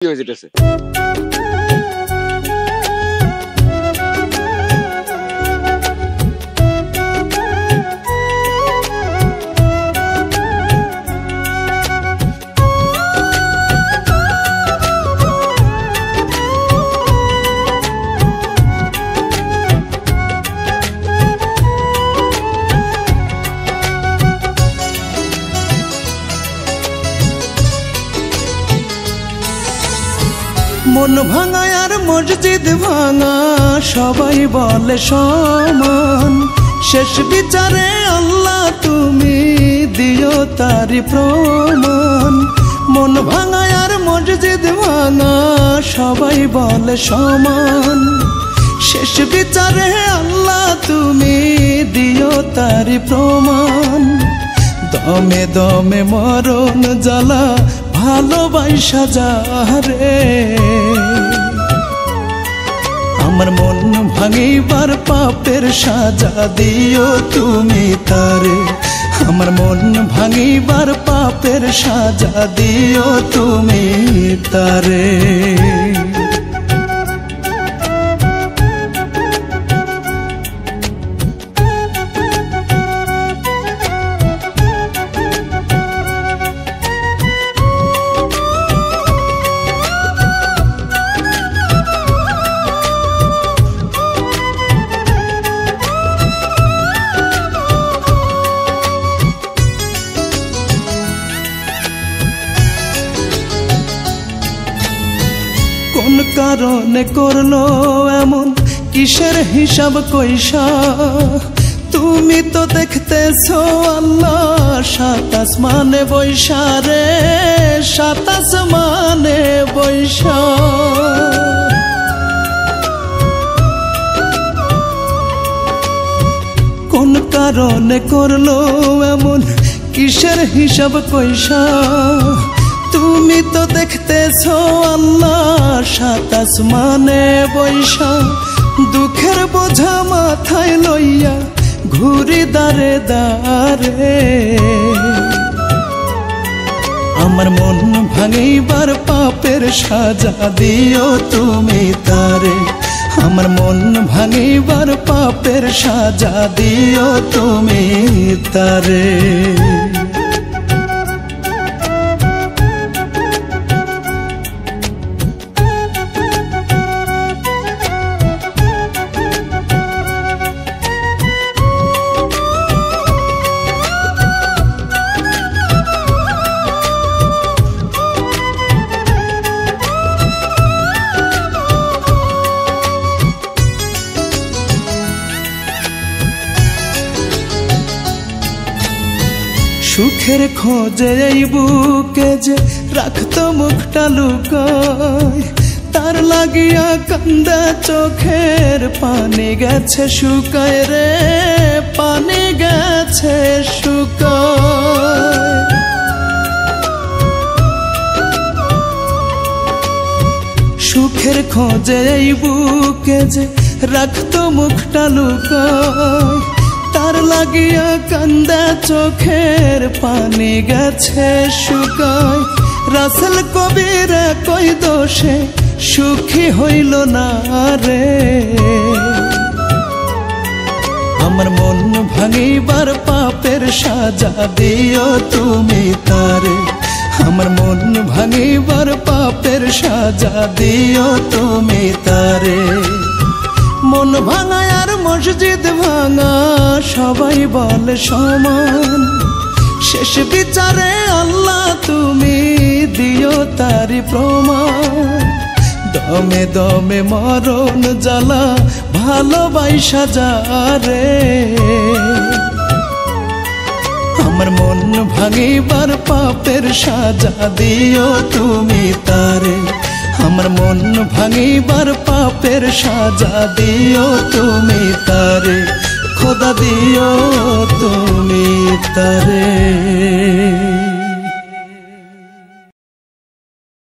হয়েছে मन भांगा यार मस्जिद भांगा सबाई बोले समान शेष विचारे अल्लाह तुमी दियो तारी प्रमाण। मन भांगा यार मस्जिद भांगा सबाई बोले समान शेष विचारे अल्लाह तुमी दियो तारी प्रमाण। दमे दमे मरण জ্বালা ভালোবাসা যারে আমার মন ভাঙিবার পাপের সাজা দিও তুমি তারে। আমার মন ভাঙিবার পাপের সাজা দিও তুমি তারে। কোন কারণে করলো এমন কিসের হিসাব কইসা তুমি তো দেখতেছো আল্লাহ সাত আসমানে বৈশা রে সাত আসমানে বৈশা। কোন কারণে করলো এমন কিসের হিসাব কইসা তুমি তো দেখতেছো আল্লাহ সাত আসমানে বৈশা। দুঃখের বোঝা মাথায় লইয়া ঘুরি দারে দারে আমার মন ভাঙিবার পাপের সাজা দিও তুমি তারে। আমার মন ভাঙিবার পাপের সাজা দিও তুমি তারে। সুখের খোঁজে এই বুকে যে রাখতো মুখটা লুকায় তার লাগিয়া কান্দা চোখের পানি গেছে শুকায় রে পানি গেছে শুকায়। সুখের খোঁজে এই বুকে যে রাখতো মুখটা লুকায় তার লাগিয়া কান্দা চোখের পানি গেছে শুকায়। রাসেল কবির কই দোষে সুখী হইল না রে আমার মন ভাঙিবার পাপের সাজা দিও তুমি তারে। আমার মন ভাঙিবার পাপের সাজা দিও তুমি তারে। মন ভাঙা আর মসজিদ ভাঙা সবাই বলে সমান শেষ বিচারে আল্লাহ তুমি দিও তারি প্রমাণ। দমে দমে মরণ জ্বালা ভালোবাসা যারে আমার মন ভাঙিবার পাপের সাজা দিও তুমি তারে। আমার মন ভাঙিবার পাপের সাজা দিও তুমি তারে খোদা দিও তুমি তারে।